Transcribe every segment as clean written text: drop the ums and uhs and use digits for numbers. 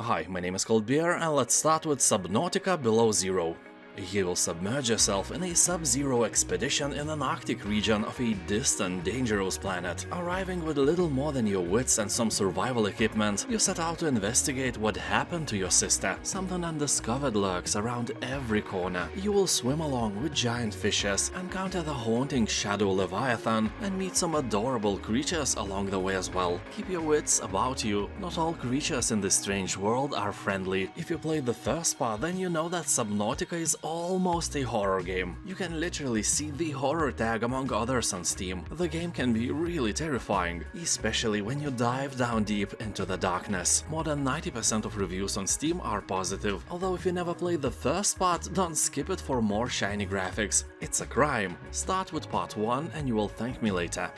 Hi, my name is Coldbeer, and let's start with Subnautica Below Zero. You will submerge yourself in a sub-zero expedition in an Arctic region of a distant, dangerous planet. Arriving with little more than your wits and some survival equipment, you set out to investigate what happened to your sister. Something undiscovered lurks around every corner. You will swim along with giant fishes, encounter the haunting shadow leviathan, and meet some adorable creatures along the way as well. Keep your wits about you. Not all creatures in this strange world are friendly. If you played the first part, then you know that Subnautica is almost a horror game. You can literally see the horror tag among others on Steam. The game can be really terrifying, especially when you dive down deep into the darkness. More than 90% of reviews on Steam are positive, although if you never played the first part, don't skip it for more shiny graphics. It's a crime. Start with part 1 and you will thank me later.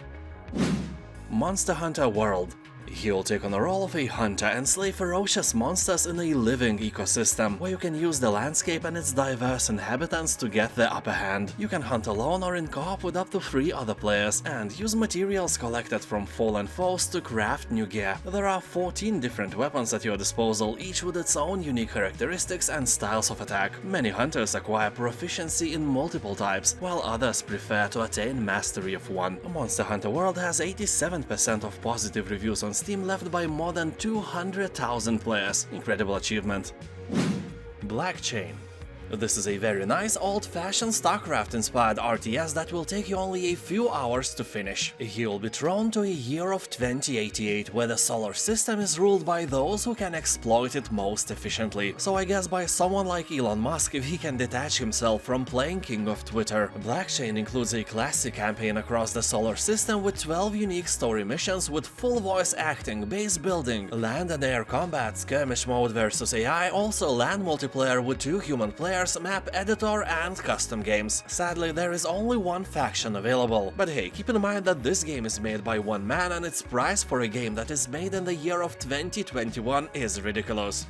Monster Hunter World. You'll take on the role of a hunter and slay ferocious monsters in a living ecosystem, where you can use the landscape and its diverse inhabitants to get the upper hand. You can hunt alone or in co-op with up to 3 other players, and use materials collected from fallen foes to craft new gear. There are 14 different weapons at your disposal, each with its own unique characteristics and styles of attack. Many hunters acquire proficiency in multiple types, while others prefer to attain mastery of one. Monster Hunter World has 87% of positive reviews on Steam, left by more than 200,000 players. Incredible achievement. BlackChain. This is a very nice old-fashioned StarCraft-inspired RTS that will take you only a few hours to finish. You'll be thrown to a year of 2088, where the solar system is ruled by those who can exploit it most efficiently. So I guess by someone like Elon Musk, if he can detach himself from playing King of Twitter. BlackChain includes a classic campaign across the solar system with 12 unique story missions with full voice acting, base building, land and air combat, skirmish mode versus AI, also land multiplayer with 2 human players, map editor and custom games. Sadly, there is only one faction available. But hey, keep in mind that this game is made by one man and its price for a game that is made in the year of 2021 is ridiculous.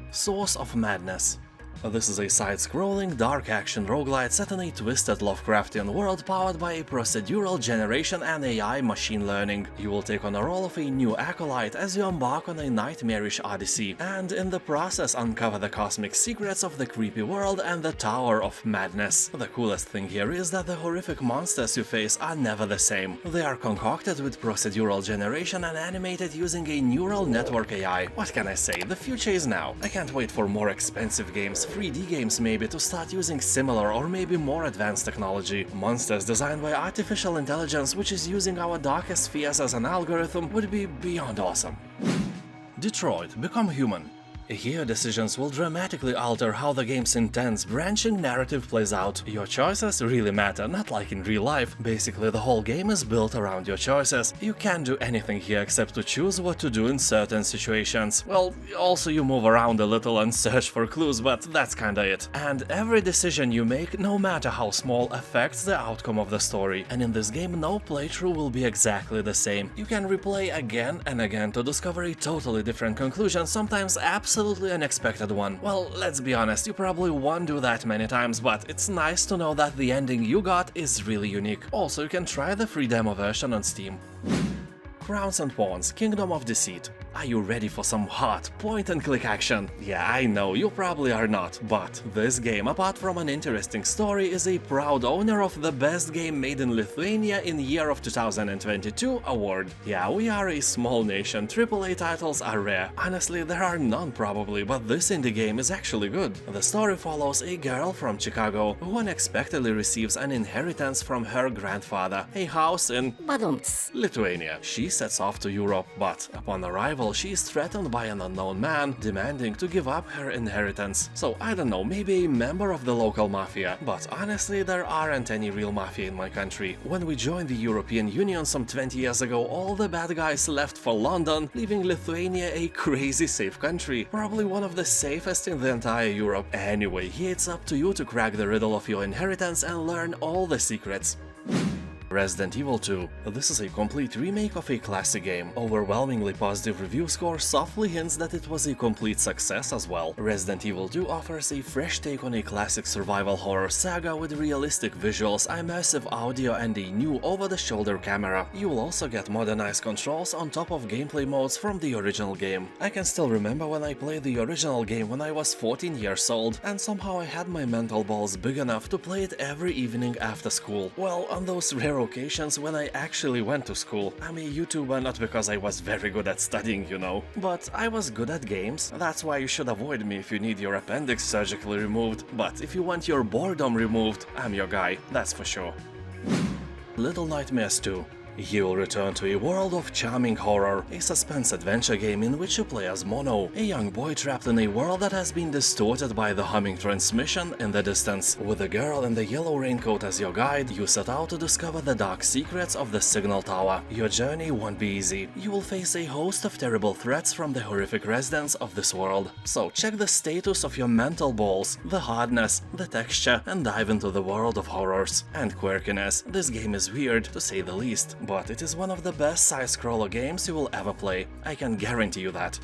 Source of Madness. This is a side-scrolling, dark action roguelite set in a twisted Lovecraftian world powered by a procedural generation and AI machine learning. You will take on the role of a new acolyte as you embark on a nightmarish odyssey, and in the process uncover the cosmic secrets of the creepy world and the Tower of Madness. The coolest thing here is that the horrific monsters you face are never the same. They are concocted with procedural generation and animated using a neural network AI. What can I say, the future is now. I can't wait for more expensive games, 3D games maybe, to start using similar or maybe more advanced technology. Monsters designed by artificial intelligence which is using our darkest fears as an algorithm would be beyond awesome. Detroit: Become Human. Here, decisions will dramatically alter how the game's intense, branching narrative plays out. Your choices really matter, not like in real life. Basically, the whole game is built around your choices. You can't do anything here except to choose what to do in certain situations. Well, also you move around a little and search for clues, but that's kinda it. And every decision you make, no matter how small, affects the outcome of the story. And in this game, no playthrough will be exactly the same. You can replay again and again to discover a totally different conclusion, sometimes absolutely unexpected one. Well, let's be honest, you probably won't do that many times, but it's nice to know that the ending you got is really unique. Also, you can try the free demo version on Steam. Crowns and Pawns: Kingdom of Deceit. Are you ready for some hot point-and-click action? Yeah, I know, you probably are not, but this game, apart from an interesting story, is a proud owner of the Best Game Made in Lithuania in Year of 2022 award. Yeah, we are a small nation, AAA titles are rare. Honestly, there are none probably, but this indie game is actually good. The story follows a girl from Chicago who unexpectedly receives an inheritance from her grandfather, a house in Lithuania. She sets off to Europe, but upon arrival she is threatened by an unknown man demanding to give up her inheritance. So I don't know, maybe a member of the local mafia, but honestly there aren't any real mafia in my country. When we joined the European Union some 20 years ago, all the bad guys left for London, leaving Lithuania a crazy safe country, probably one of the safest in the entire Europe. Anyway, it's up to you to crack the riddle of your inheritance and learn all the secrets. Resident Evil 2. This is a complete remake of a classic game. Overwhelmingly positive review score softly hints that it was a complete success as well. Resident Evil 2 offers a fresh take on a classic survival horror saga with realistic visuals, immersive audio and a new over-the-shoulder camera. You will also get modernized controls on top of gameplay modes from the original game. I can still remember when I played the original game when I was 14 years old, and somehow I had my mental balls big enough to play it every evening after school. Well, on those rare occasions when I actually went to school. I'm a YouTuber not because I was very good at studying, you know, but I was good at games. That's why you should avoid me if you need your appendix surgically removed, but if you want your boredom removed, I'm your guy, that's for sure. Little Nightmares 2. You will return to a world of charming horror, a suspense-adventure game in which you play as Mono, a young boy trapped in a world that has been distorted by the humming transmission in the distance. With a girl in the yellow raincoat as your guide, you set out to discover the dark secrets of the signal tower. Your journey won't be easy. You will face a host of terrible threats from the horrific residents of this world. So check the status of your mental balls, the hardness, the texture, and dive into the world of horrors and quirkiness. This game is weird, to say the least, but it is one of the best side-scroller games you will ever play. I can guarantee you that.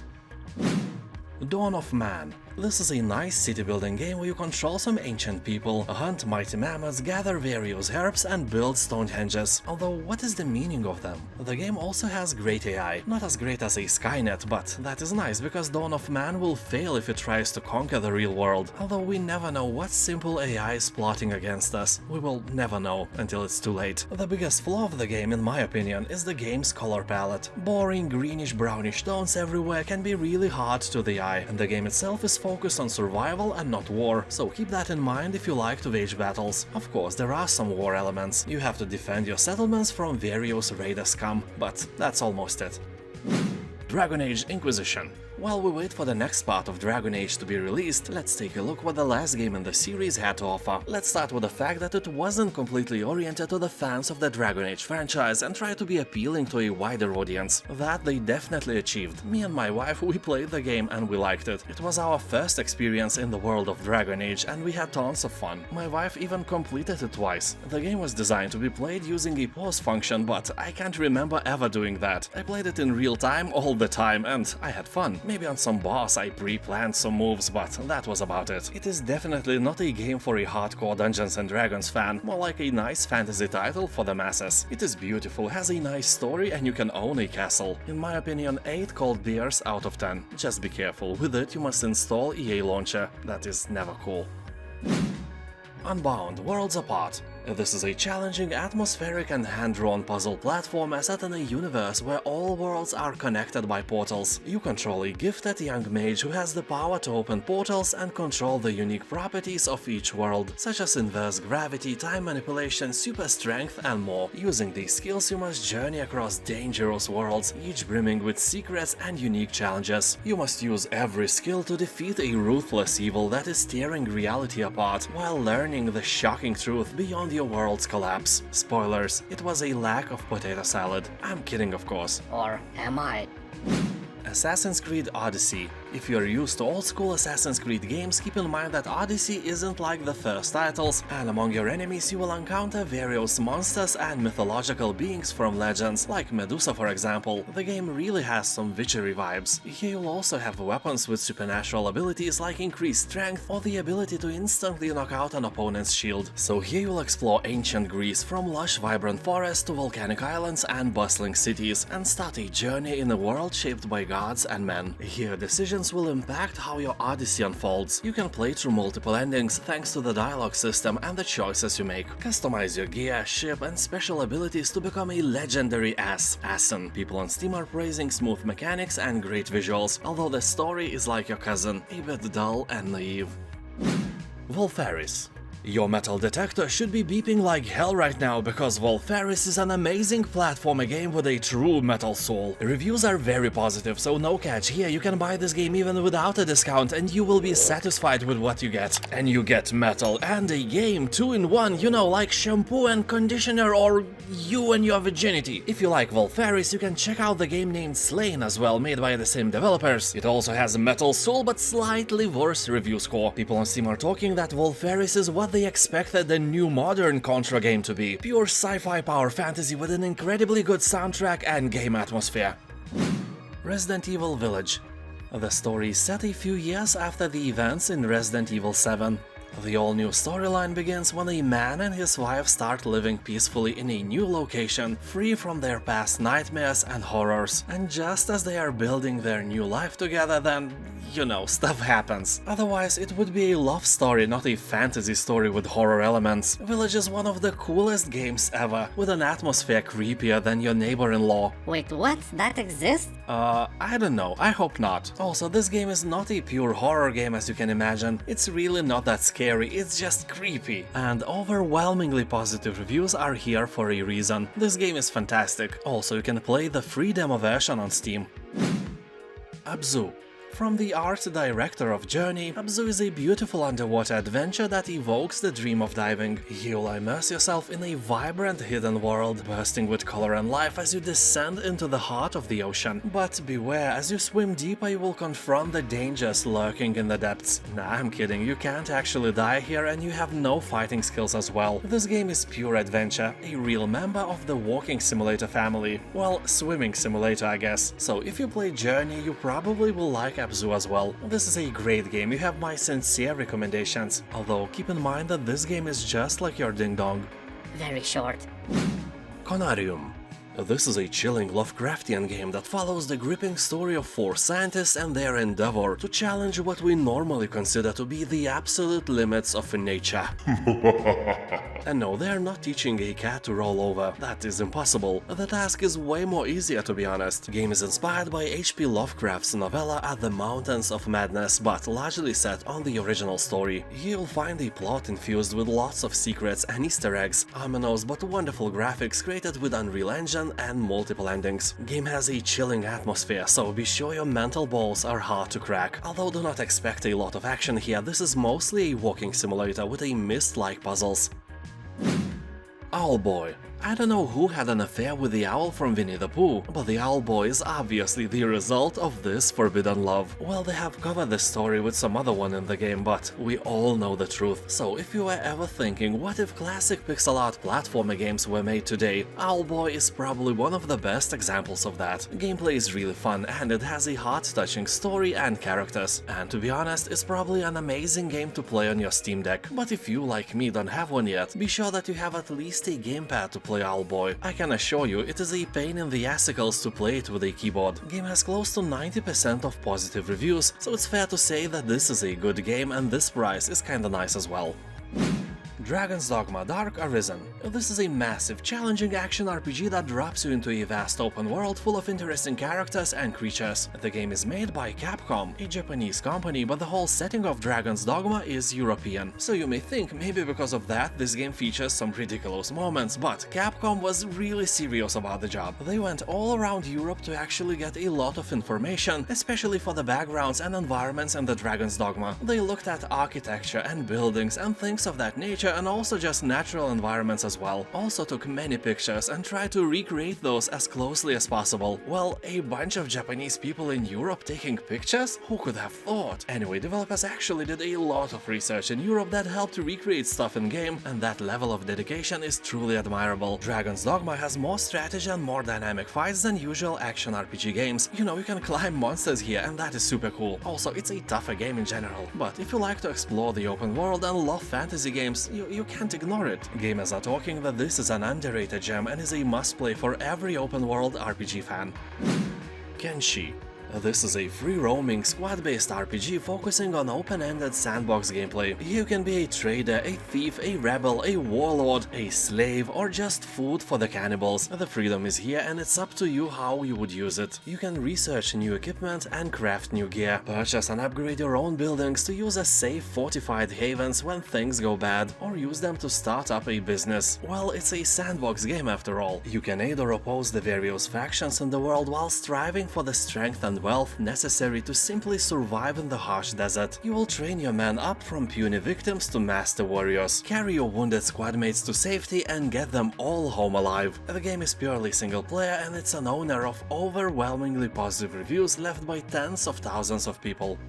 Dawn of Man. This is a nice city-building game where you control some ancient people, hunt mighty mammoths, gather various herbs, and build Stonehenges. Although, what is the meaning of them? The game also has great AI. Not as great as a Skynet, but that is nice because Dawn of Man will fail if it tries to conquer the real world. Although we never know what simple AI is plotting against us. We will never know until it's too late. The biggest flaw of the game, in my opinion, is the game's color palette. Boring greenish-brownish tones everywhere can be really hard to the eye, and the game itself is focused on survival and not war, so keep that in mind if you like to wage battles. Of course, there are some war elements. You have to defend your settlements from various raider scum, but that's almost it. Dragon Age Inquisition. While we wait for the next part of Dragon Age to be released, let's take a look what the last game in the series had to offer. Let's start with the fact that it wasn't completely oriented to the fans of the Dragon Age franchise and tried to be appealing to a wider audience. That they definitely achieved. Me and my wife, we played the game and we liked it. It was our first experience in the world of Dragon Age and we had tons of fun. My wife even completed it twice. The game was designed to be played using a pause function, but I can't remember ever doing that. I played it in real time all the time and I had fun. Maybe on some boss I pre-planned some moves, but that was about it. It is definitely not a game for a hardcore Dungeons & Dragons fan, more like a nice fantasy title for the masses. It is beautiful, has a nice story, and you can own a castle. In my opinion, 8 cold beers out of 10. Just be careful, with it you must install EA Launcher. That is never cool. Unbound, Worlds Apart. This is a challenging, atmospheric and hand-drawn puzzle platformer set in a universe where all worlds are connected by portals. You control a gifted young mage who has the power to open portals and control the unique properties of each world, such as inverse gravity, time manipulation, super strength and more. Using these skills you must journey across dangerous worlds, each brimming with secrets and unique challenges. You must use every skill to defeat a ruthless evil that is tearing reality apart, while learning the shocking truth beyond your world's collapse. Spoilers, it was a lack of potato salad. I'm kidding, of course. Or am I? Assassin's Creed Odyssey. If you're used to old-school Assassin's Creed games, keep in mind that Odyssey isn't like the first titles, and among your enemies you will encounter various monsters and mythological beings from legends, like Medusa for example. The game really has some witchery vibes. Here you'll also have weapons with supernatural abilities like increased strength or the ability to instantly knock out an opponent's shield. So here you'll explore ancient Greece, from lush vibrant forests to volcanic islands and bustling cities, and start a journey in a world shaped by gods and men. Here decisions will impact how your Odyssey unfolds. You can play through multiple endings thanks to the dialogue system and the choices you make. Customize your gear, ship and special abilities to become a legendary assassin. People on Steam are praising smooth mechanics and great visuals, although the story is like your cousin, a bit dull and naive. Valfaris. Your metal detector should be beeping like hell right now, because Valfaris is an amazing platformer game with a true metal soul. Reviews are very positive, so no catch here, you can buy this game even without a discount and you will be satisfied with what you get. And you get metal and a game 2 in 1, you know, like shampoo and conditioner or you and your virginity. If you like Valfaris, you can check out the game named Slain as well, made by the same developers. It also has a metal soul but slightly worse review score. People on Steam are talking that Valfaris is what they they expected the new modern Contra game to be. Pure sci-fi power fantasy with an incredibly good soundtrack and game atmosphere. Resident Evil Village. The story is set a few years after the events in Resident Evil 7. The all-new storyline begins when a man and his wife start living peacefully in a new location, free from their past nightmares and horrors. And just as they are building their new life together, then, you know, stuff happens. Otherwise, it would be a love story, not a fantasy story with horror elements. Village is one of the coolest games ever, with an atmosphere creepier than your neighbor-in-law. Wait, what? That exists? I don't know, I hope not. Also, this game is not a pure horror game as you can imagine. It's really not that scary, it's just creepy. And overwhelmingly positive reviews are here for a reason. This game is fantastic. Also, you can play the free demo version on Steam. ABZU. From the art director of Journey, ABZU is a beautiful underwater adventure that evokes the dream of diving. You'll immerse yourself in a vibrant hidden world, bursting with color and life as you descend into the heart of the ocean. But beware, as you swim deeper you will confront the dangers lurking in the depths. Nah, I'm kidding, you can't actually die here and you have no fighting skills as well. This game is pure adventure, a real member of the walking simulator family. Well, swimming simulator I guess. So if you play Journey, you probably will like ABZU as well. This is a great game, you have my sincere recommendations. Although keep in mind that this game is just like your Ding Dong. Very short. Conarium. This is a chilling Lovecraftian game that follows the gripping story of 4 scientists and their endeavor to challenge what we normally consider to be the absolute limits of nature. And no, they are not teaching a cat to roll over. That is impossible. The task is way more easier, to be honest. The game is inspired by H.P. Lovecraft's novella At the Mountains of Madness, but largely set on the original story. You'll find a plot infused with lots of secrets and Easter eggs, ominous but wonderful graphics created with Unreal Engine and multiple endings. Game has a chilling atmosphere, so be sure your mental balls are hard to crack. Although do not expect a lot of action here, this is mostly a walking simulator with a mist-like puzzles. Owlboy. I don't know who had an affair with the owl from Winnie the Pooh, but the Owlboy is obviously the result of this forbidden love. Well, they have covered this story with some other one in the game, but we all know the truth. So if you were ever thinking, what if classic pixel art platformer games were made today, Owlboy is probably one of the best examples of that. Gameplay is really fun and it has a heart-touching story and characters. And to be honest, it's probably an amazing game to play on your Steam Deck. But if you, like me, don't have one yet, be sure that you have at least a gamepad to play Owlboy. I can assure you, it is a pain in the assicles to play it with a keyboard. Game has close to 90% of positive reviews, so it's fair to say that this is a good game and this price is kinda nice as well. Dragon's Dogma Dark Arisen. This is a massive, challenging action RPG that drops you into a vast open world full of interesting characters and creatures. The game is made by Capcom, a Japanese company, but the whole setting of Dragon's Dogma is European. So you may think maybe because of that this game features some ridiculous moments, but Capcom was really serious about the job. They went all around Europe to actually get a lot of information, especially for the backgrounds and environments in the Dragon's Dogma. They looked at architecture and buildings and things of that nature, and also just natural environments as well. Also took many pictures and tried to recreate those as closely as possible. Well, a bunch of Japanese people in Europe taking pictures? Who could have thought? Anyway, developers actually did a lot of research in Europe that helped to recreate stuff in-game, and that level of dedication is truly admirable. Dragon's Dogma has more strategy and more dynamic fights than usual action RPG games. You know, you can climb monsters here and that is super cool. Also, it's a tougher game in general. But if you like to explore the open world and love fantasy games, you can't ignore it. Gamers are talking that this is an underrated gem and is a must-play for every open-world RPG fan. Kenshi. This is a free-roaming, squad-based RPG focusing on open-ended sandbox gameplay. You can be a trader, a thief, a rebel, a warlord, a slave, or just food for the cannibals. The freedom is here and it's up to you how you would use it. You can research new equipment and craft new gear, purchase and upgrade your own buildings to use as safe fortified havens when things go bad, or use them to start up a business. Well, it's a sandbox game after all. You can aid or oppose the various factions in the world while striving for the strength and wealth necessary to simply survive in the harsh desert. You will train your men up from puny victims to master warriors, carry your wounded squadmates to safety and get them all home alive. The game is purely single player and it's an owner of overwhelmingly positive reviews left by tens of thousands of people.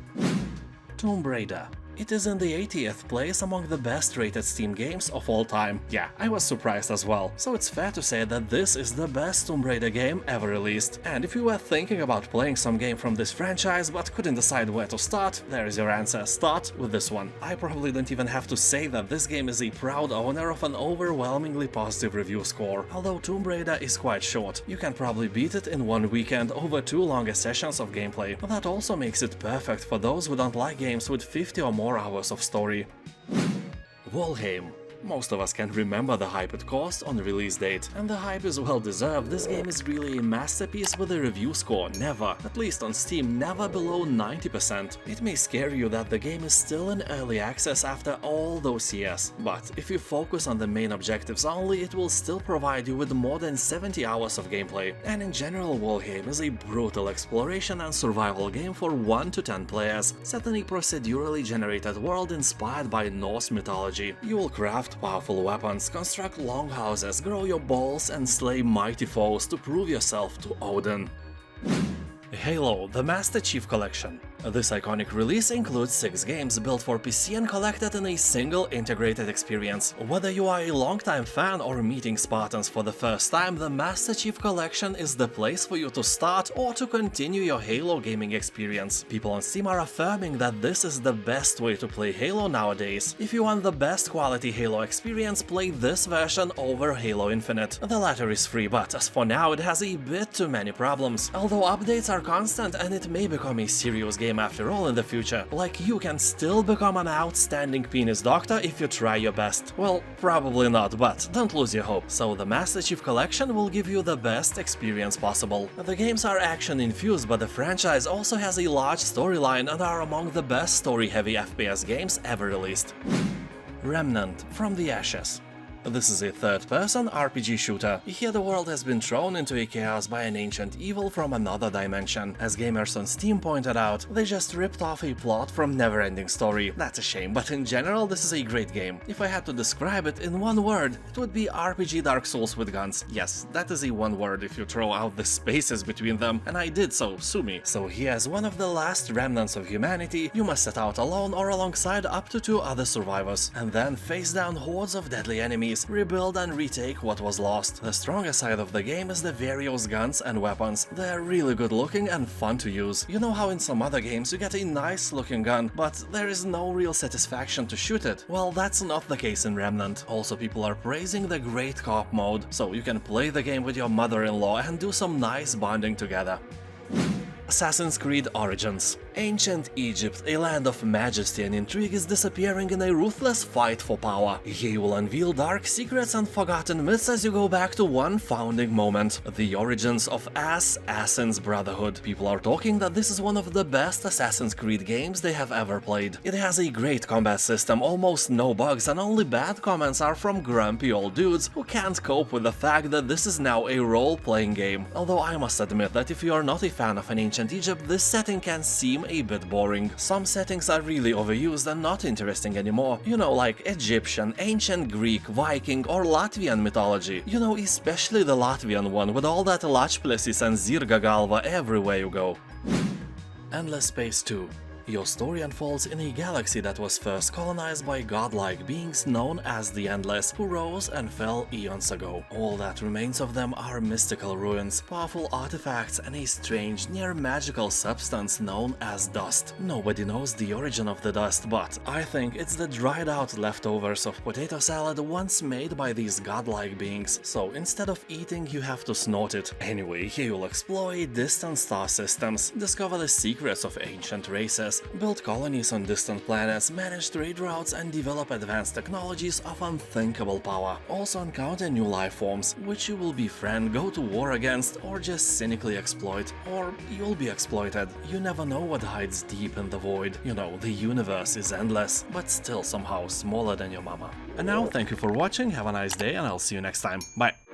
Tomb Raider. It is in the 80th place among the best rated Steam games of all time. Yeah, I was surprised as well. So it's fair to say that this is the best Tomb Raider game ever released. And if you were thinking about playing some game from this franchise but couldn't decide where to start, there is your answer. Start with this one. I probably don't even have to say that this game is a proud owner of an overwhelmingly positive review score. Although Tomb Raider is quite short, you can probably beat it in one weekend over 2 longer sessions of gameplay. But that also makes it perfect for those who don't like games with 50 or more hours of story. Valheim. Most of us can remember the hype it caused on release date, and the hype is well deserved. This game is really a masterpiece with a review score never, at least on Steam, never below 90%. It may scare you that the game is still in early access after all those years, but if you focus on the main objectives only, it will still provide you with more than 70 hours of gameplay. And in general, Valheim is a brutal exploration and survival game for 1 to 10 players, set in a procedurally generated world inspired by Norse mythology. You will craft powerful weapons, construct longhouses, grow your balls and slay mighty foes to prove yourself to Odin. Halo: The Master Chief Collection. This iconic release includes 6 games built for PC and collected in a single integrated experience. Whether you are a longtime fan or meeting Spartans for the first time, the Master Chief Collection is the place for you to start or to continue your Halo gaming experience. People on Steam are affirming that this is the best way to play Halo nowadays. If you want the best quality Halo experience, play this version over Halo Infinite. The latter is free, but as for now it has a bit too many problems. Although updates are constant and it may become a serious game after all in the future. Like, you can still become an outstanding penis doctor if you try your best. Well, probably not, but don't lose your hope. So the Master Chief Collection will give you the best experience possible. The games are action infused, but the franchise also has a large storyline and are among the best story-heavy FPS games ever released. Remnant: From the Ashes. This is a third-person RPG shooter. Here the world has been thrown into a chaos by an ancient evil from another dimension. As gamers on Steam pointed out, they just ripped off a plot from Neverending Story. That's a shame, but in general this is a great game. If I had to describe it in one word, it would be RPG Dark Souls with guns. Yes, that is a one word if you throw out the spaces between them, and I did so, sue me. So here, as one of the last remnants of humanity, you must set out alone or alongside up to 2 other survivors, and then face down hordes of deadly enemies, rebuild and retake what was lost. The strongest side of the game is the various guns and weapons. They're really good looking and fun to use. You know how in some other games you get a nice looking gun, but there is no real satisfaction to shoot it? Well, that's not the case in Remnant. Also, people are praising the Great Co-op mode, so you can play the game with your mother-in-law and do some nice bonding together. Assassin's Creed Origins. Ancient Egypt, a land of majesty and intrigue, is disappearing in a ruthless fight for power. He will unveil dark secrets and forgotten myths as you go back to one founding moment: the origins of Assassin's Brotherhood. People are talking that this is one of the best Assassin's Creed games they have ever played. It has a great combat system, almost no bugs, and only bad comments are from grumpy old dudes who can't cope with the fact that this is now a role-playing game. Although I must admit that if you are not a fan of an ancient Egypt, this setting can seem a bit boring. Some settings are really overused and not interesting anymore. You know, like Egyptian, ancient Greek, Viking or Latvian mythology. You know, especially the Latvian one with all that Lačplėsis and Zirga Galva everywhere you go. Endless Space 2. Your story unfolds in a galaxy that was first colonized by godlike beings known as the Endless, who rose and fell eons ago. All that remains of them are mystical ruins, powerful artifacts, and a strange, near-magical substance known as dust. Nobody knows the origin of the dust, but I think it's the dried-out leftovers of potato salad once made by these godlike beings. So instead of eating, you have to snort it. Anyway, here you'll explore distant star systems, discover the secrets of ancient races, build colonies on distant planets, manage trade routes, and develop advanced technologies of unthinkable power. Also encounter new life forms, which you will befriend, go to war against, or just cynically exploit. Or you'll be exploited. You never know what hides deep in the void. You know, the universe is endless, but still somehow smaller than your mama. And now, thank you for watching, have a nice day, and I'll see you next time. Bye!